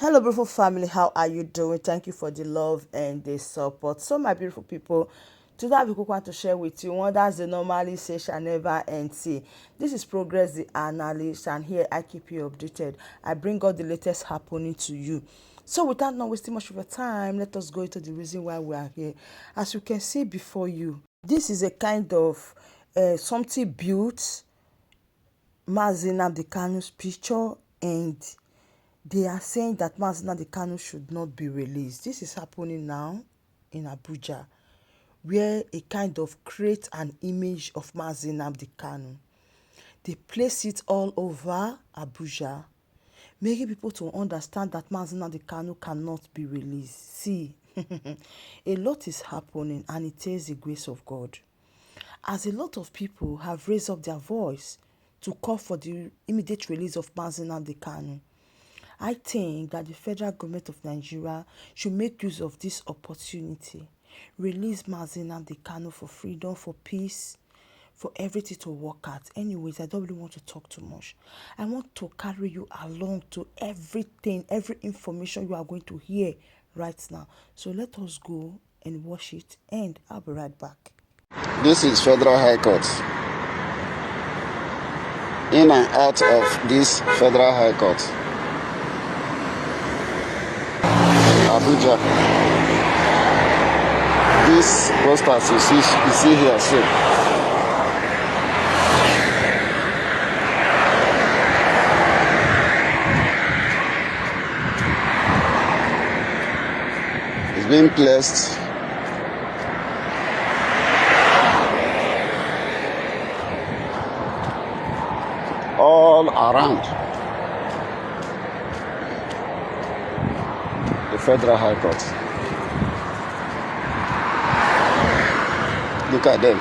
Hello, beautiful family. How are you doing? Thank you for the love and the support. So, my beautiful people, today I want to share with you one that's the normally say shall never end. See, this is Progress the Analyst, and here I keep you updated. I bring all the latest happening to you. So, without not wasting much of your time, let us go into the reason why we are here. As you can see before you, this is a kind of something built Nnamdi Kanu's picture, and they are saying that Nnamdi Kanu should not be released. This is happening now in Abuja, where a kind of create an image of Nnamdi Kanu. They place it all over Abuja, making people to understand that Nnamdi Kanu cannot be released. See, a lot is happening, and it is the grace of God. As a lot of people have raised up their voice to call for the immediate release of Nnamdi Kanu, I think that the federal government of Nigeria should make use of this opportunity. Release Nnamdi Kanu for freedom, for peace, for everything to work out. Anyways, I don't really want to talk too much. I want to carry you along to everything, every information you are going to hear right now. So let us go and watch it, and I'll be right back. This is Federal High Court. In and out of this Federal High Court, Abuja. These posters you see here, so it's being placed all around the Federal High Court. Look at them.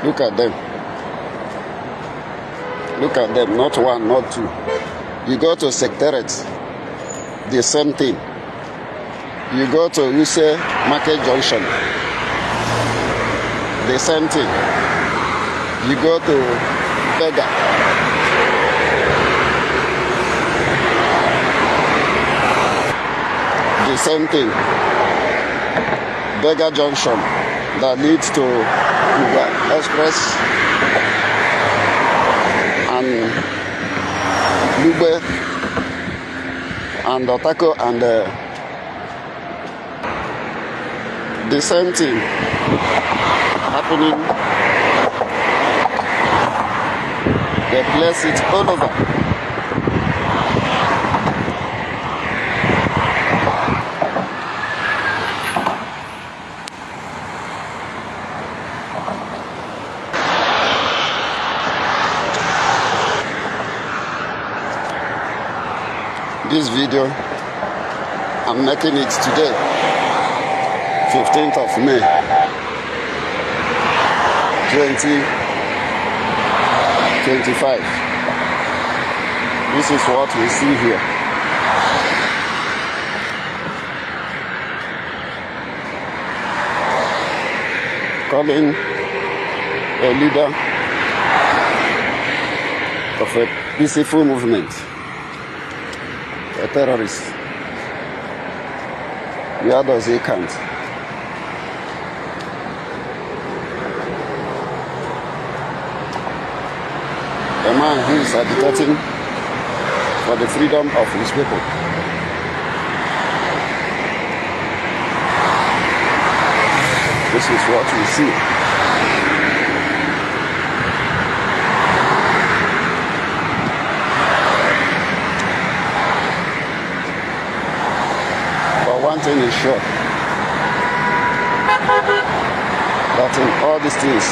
Look at them. Look at them. Not one, not two. You go to Secretariat, the same thing. You go to Use Market Junction, the same thing. You go to Bega, the same thing. Bega Junction that leads to Uber Express and Lube and Otako and the same thing happening. They place it all over. This video, I'm making it today, 15th of May, 2025. This is what we see here. Calling a leader of a peaceful movement a terrorist. Where does he count? A man who is agitating for the freedom of his people. This is what we see. But one thing is sure, that in all these things,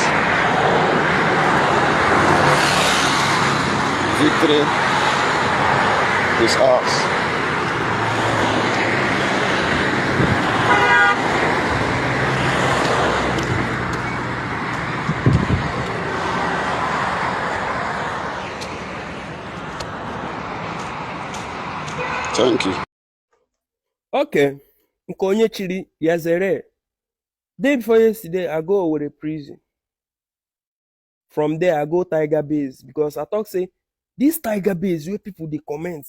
victory is ours. Thank you. Okay, nke onye chiri ya zere. Day before yesterday, I go with a prison. From there, I go Tiger Base because I talk say this Tiger Base where people they comment.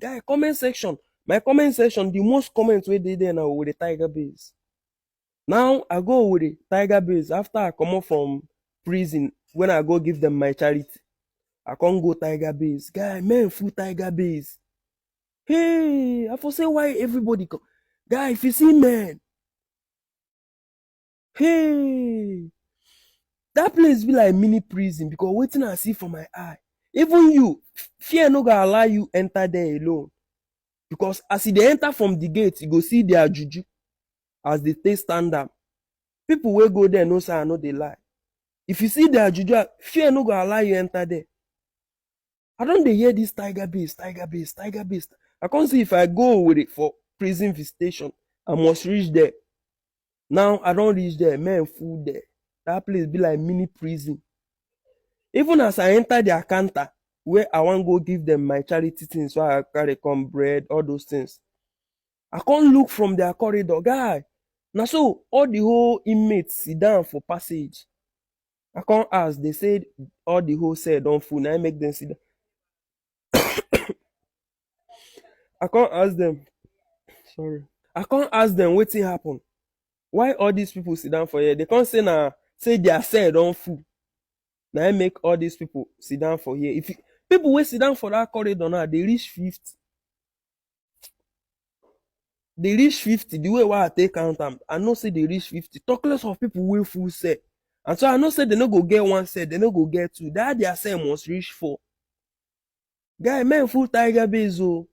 Guy, comment section. My comment section, the most comments where they there now with the Tiger Base. Now I go with the Tiger Base after I come out from prison. When I go give them my charity, I can't go Tiger Base. Guy, man, full Tiger Base. Hey, I for say why everybody come. Guy, if you see man, hey, that place be like mini prison because waiting I see for my eye. Even you, fear no gonna allow you enter there alone. Because as they enter from the gate, you go see their juju as they take stand up. People will go there, no say I know they lie. If you see their juju, fear no gonna allow you enter there. I don't dey hear this Tiger Base. I can't see if I go with it for prison visitation, I must reach there. Now I don't reach there, man full there. That place be like mini prison. Even as I enter their counter, where I want go give them my charity things, so I carry come bread, all those things. I can't look from their corridor, guy. Now so all the whole inmates sit down for passage. I can't ask. They said all the whole said don't fool. Now I make them sit down. I can't ask them. Sorry. I can't ask them what thing happen. Why all these people sit down for here? They can't say now say their said don't fool. Now I make all these people sit down for here. If you, people will sit down for that corridor now, they reach 50. They reach 50. The way why I take count them, I know say they reach 50. Talk less of people will full set. And so I know say they no go get one set, they no go get two. That their set must reach 4. Guy, man full Tiger Base. Oh.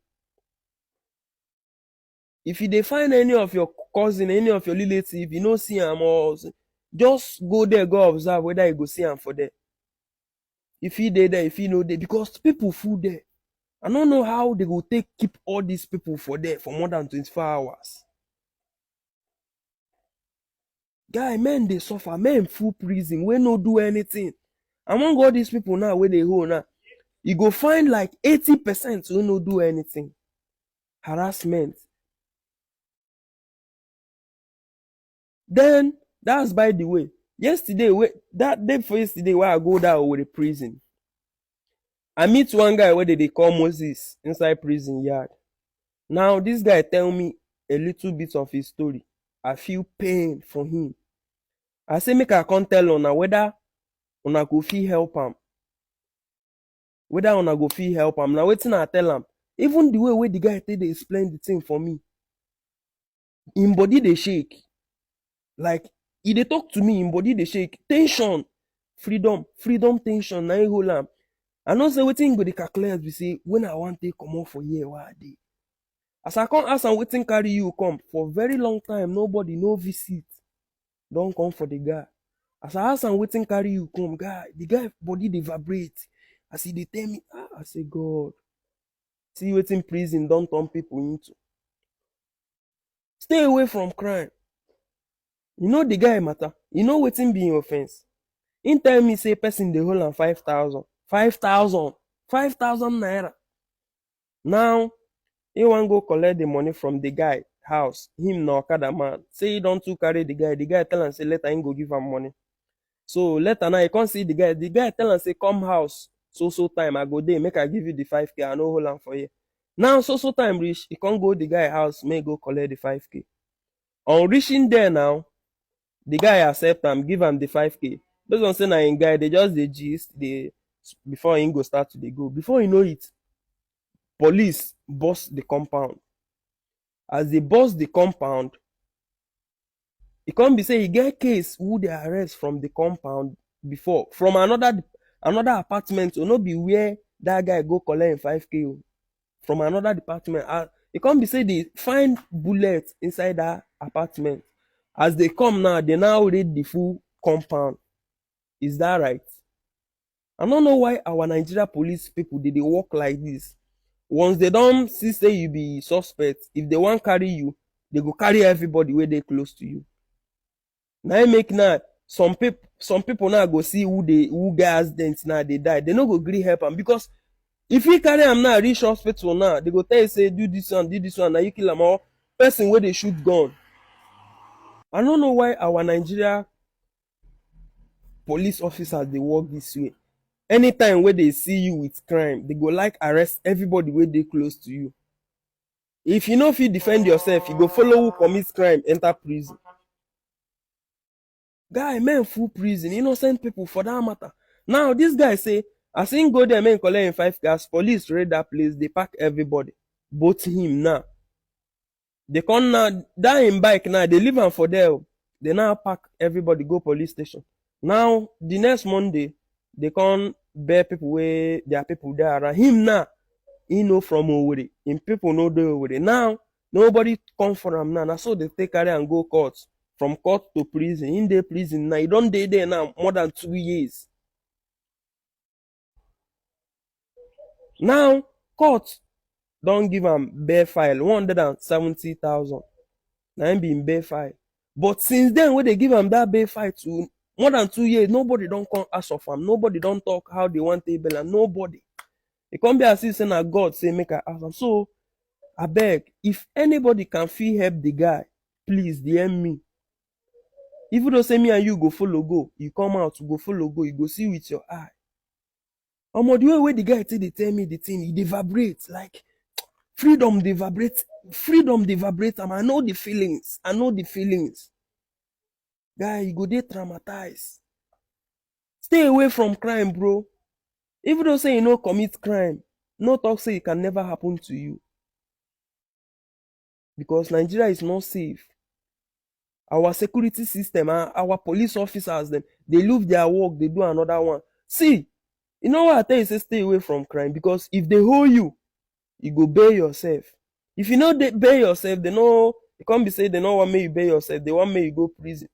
If you dey find any of your cousin, any of your relative, you no see am or just go there, go observe whether you go see am for there. If he dey there, if he no dey, because people full there. I don't know how they go take keep all these people for there for more than 24 hours. Guy, men they suffer, men full prison, we no do anything. Among all these people now where they hold now, you go find like 80% who no do anything. Harassment. Then that's by the way. Yesterday, that day before yesterday, where I go down with the prison, I meet one guy where they call Moses inside prison yard. Now this guy tell me a little bit of his story. I feel pain for him. I say make I can't tell una whether una go fit help him. Whether una go fit help him. Now wetin I tell him. Even the way the guy take dey explain the thing for me, him body dey shake. Like he dey talk to me, him body dey shake. Tension, freedom tension. Now he hold am. I know say wetin go dey calculate be say when I want take comot for here, why I dey. As I come ask am wetin carry you come for very long time, nobody no visit. Don't come for the guy. As I ask am wetin carry you come, guy, the guy body dey vibrate. As he dey tell me, I say God, see wetin prison don turn people into. Stay away from crime. You know the guy matter. You know wetin be him offense. He tell me say person dey hold am 5,000. 5,000 naira. Now he wan go collect the money from the guy house. Him na okada man. Say he don too carry the guy. The guy tell am say later him go give am money. So later now he can't see the guy. The guy tell am say come house. So time I go there, make I give you the 5K. I no hold am for here. Now so time reach, he can't go the guy house, make go collect the 5K. On reaching there now, the guy accept am, give am the 5K. Based on say na him guy, they just dey gist, before him go start to dey go. Before you know it, police burst the compound. As they burst the compound, e come be say he get case who they arrest from the compound before, from another apartment, or no be where that guy go collect him 5K. From another department. It come be say they find bullets inside that apartment. As they come now, they now raid the full compound. Is that right? I don't know why our Nigeria police people they work like this. Once they don't see say you be suspect, if they want carry you, they go carry everybody where they close to you. Now I make now some people now go see who get accidents now they die. They no go agree help them because if you carry am now reach hospital now, they go tell you say do this one, now you kill am or person where they shoot gun. I don't know why our Nigeria police officers they work this way. Anytime where they see you with crime, they go like arrest everybody where they close to you. If you know if you defend yourself, you go follow who commits crime, enter prison. Guy, men full prison, innocent people for that matter. Now this guy say, I seen go there, men collect in 5 cars, police raid that place, they pack everybody. Both him now. They come now, that in bike now, they leave him for there. They now pack everybody, go police station. Now, the next Monday, they come bear people where there are people there around him now. He know from Owerri. Him people know the Owerri. Now, nobody come for him now. So they take carry and go court. From court to prison. In the prison now. He don't dey there now more than 2 years. Now, court don't give him bail file 170,000. Now him be in bail file. But since then, when they give him that bail file to more than 2 years, nobody don't come ask of him. Nobody don't talk how they want to bail, and nobody. It can't be as if saying that God say make I ask him. So I beg, if anybody can feel help the guy, please DM me. Even though say me and you go follow go, you come out to go follow go, you go see with your eye. The way the guy say they tell me the thing, they vibrate like freedom. They vibrate, freedom. They vibrate. I know the feelings. I know the feelings. Guy, you go there traumatized. Stay away from crime, bro. Even though say you no commit crime, no talk say it can never happen to you. Because Nigeria is not safe. Our security system, our police officers, them, they leave their work, they do another one. See, you know what I tell you, say stay away from crime. Because if they hold you, you go bail yourself. If you know they bail yourself, they know, you can't be saying they don't want me you bail yourself, they want me you go prison.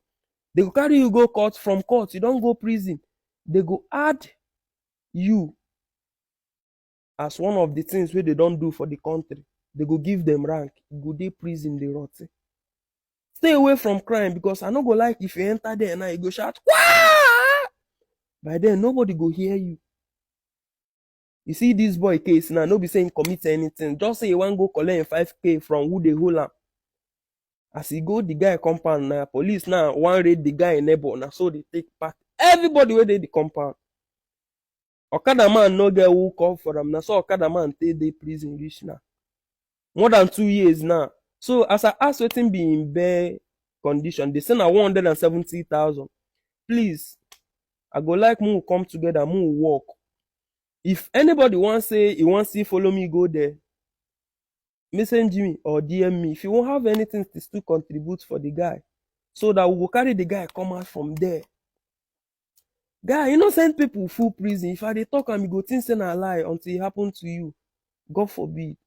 They go carry you go court, from court, you don't go prison. They go add you as one of the things where they don't do for the country. They go give them rank. You go dey prison, they rot. Stay away from crime, because I no go like if you enter there now you go shout, Wah! By then nobody go hear you. You see this boy case now, no be saying commit anything. Just say you want go collect 5K from who they hold am. As he go the guy compound now, police now one raid the guy neighbor now, so they take back everybody where they the compound. Okada man no get who call for them now, so Okada man take the prison reach now. More than 2 years now. So as I ask wetin be in bail condition, they say na 170,000. Please, I go like we come together, we work. If anybody wants say he wants to follow me go there, message me or DM me. If you won't have anything to still contribute for the guy, so that we will carry the guy come out from there. Guy, you know send people full prison. If I dey talk and you go think say na lie until it happen to you. God forbid.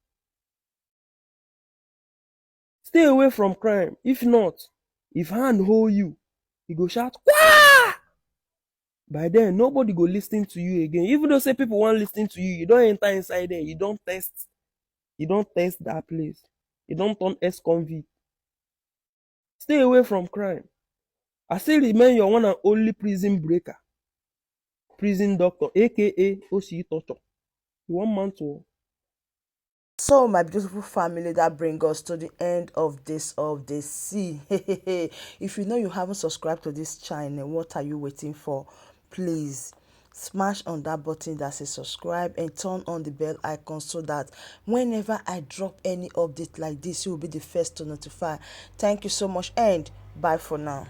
Stay away from crime. If not, if hand hold you, you go shout, Wah! By then, nobody go listen to you again. Even though say people want listen to you, you don't enter inside there. You don't test that place. You don't turn ex-convict. Stay away from crime. I say remain your one and only prison breaker. Prison doctor, aka OC torture. You want man to. So my beautiful family, that brings us to the end of this see. If you know you haven't subscribed to this channel, what are you waiting for? Please smash on that button that says subscribe and turn on the bell icon, so that whenever I drop any update like this, you will be the first to notify. Thank you so much, and bye for now.